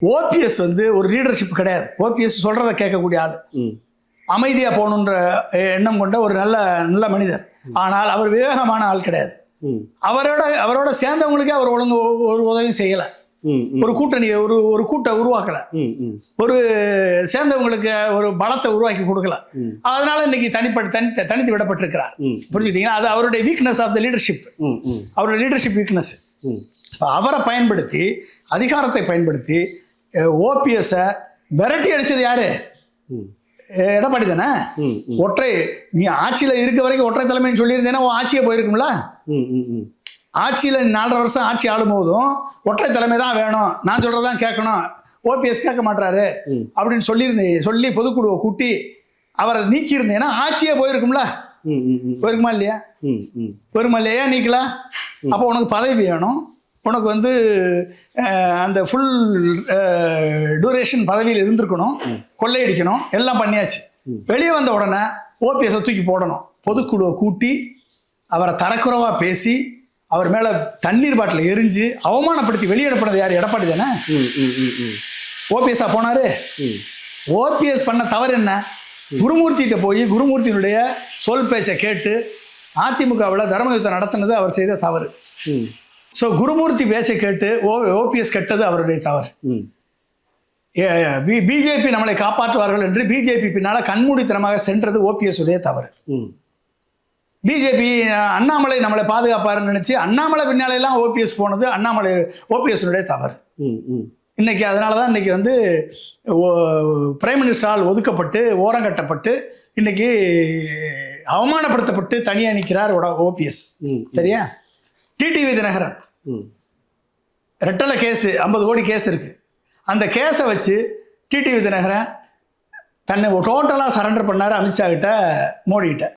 OPS வந்து ஒரு leadership கிடையாது. ஓபிஎஸ் சொல்றதை கேட்கக்கூடிய ஆள், அமைதியா போகணுன்ற எண்ணம் கொண்ட ஒரு நல்ல மனிதர். ஆனால் அவர் விவேகமான ஆள் கிடையாது. அவரோட சேர்ந்தவங்களுக்கே அவர் ஒழுங்கு ஒரு உதவியும் செய்யல. ஒரு கூட்டணி ஒரு கூட்டை உருவாக்கல. ஒரு சேர்ந்தவங்களுக்கு ஒரு பலத்தை உருவாக்கி கொடுக்கல. அதனால இன்னைக்கு தனித்து விடப்பட்டிருக்கிறார். புரிஞ்சுக்கிட்டீங்கன்னா அது அவருடைய வீக்னஸ் ஆஃப் த லீடர்ஷிப். அவருடைய லீடர்ஷிப் வீக்னஸ். அவரை பயன்படுத்தி, அதிகாரத்தை பயன்படுத்தி ஓபிஎஸ் விரட்டி அடிச்சது யாரு? எடப்பாடி தானே. ஒற்றை நீ ஆட்சியில இருக்க வரைக்கும் ஒற்றை தலைமைன்னு சொல்லியிருந்தேன்னா ஆட்சியே போயிருக்கும்ல. ஆட்சியில் 4.5 வருஷம் ஆட்சி ஆளும் போதும் ஒற்றை தலைமை தான் வேணும், நான் சொல்றதான் கேட்கணும், ஓபிஎஸ் கேட்க மாட்டாரு அப்படின்னு சொல்லி பொதுக்குழுவை கூட்டி அவரை நீக்கி இருந்தேன்னா ஆட்சியே போயிருக்கும்ல. போயிருக்குமா இல்லையா? போயிருமா இல்லையா? நீக்கலாம். அப்போ உனக்கு பதவி வேணும், உனக்கு வந்து அந்த ஃபுல் டூரேஷன் பதவியில் இருந்திருக்கணும், கொள்ளையடிக்கணும், எல்லாம் பண்ணியாச்சு. வெளியே வந்த உடனே ஓபிஎஸ் தூக்கி போடணும். பொதுக்குழுவை கூட்டி அவரை தரக்குறைவா பேசி அவர் மேல தண்ணீர் பாட்டில் எரிஞ்சு அவமானப்படுத்தி வெளியேறப்பட்டது யார்? எடப்பாடி தானே. ஓபிஎஸ்ஸா போனாரு. ஓபிஎஸ் பண்ண தவறு என்ன? குருமூர்த்திகிட்ட போய் குருமூர்த்தியினுடைய சொல் பேச்சை கேட்டு அதிமுகவில் தர்மயுத்தம் நடத்தினது அவர் செய்த தவறு. ஸோ குருமூர்த்தி பேச்சை கேட்டு ஓபிஎஸ் கெட்டது அவருடைய தவறு. பிஜேபி நம்மளை காப்பாற்றுவார்கள் என்று பிஜேபி பின்னால கண்மூடித்தனமாக சென்றது ஓபிஎஸ் உடைய தவறு. பிஜேபி அண்ணாமலை நம்மளை பாதுகாப்பாருன்னு நினைச்சு அண்ணாமலை பின்னாலெல்லாம் ஓபிஎஸ் போனது ஓபிஎஸ் தவறு. இன்னைக்கு அதனாலதான் இன்னைக்கு வந்து பிரைம் மினிஸ்டரால் ஒதுக்கப்பட்டு ஓரங்கட்டப்பட்டு இன்னைக்கு அவமானப்படுத்தப்பட்டு தனியா நிற்கிறார் ஓபிஎஸ். சரியா? டிடிவி தினகரன் ரெட்டலை கேஸ் 50 கோடி கேஸ் இருக்கு. அந்த கேஸை வச்சு டிடிவி தினகரன் தன்னை டோட்டலாக சரண்டர் பண்ணார் அமித்ஷா கிட்ட, மோடி கிட்ட.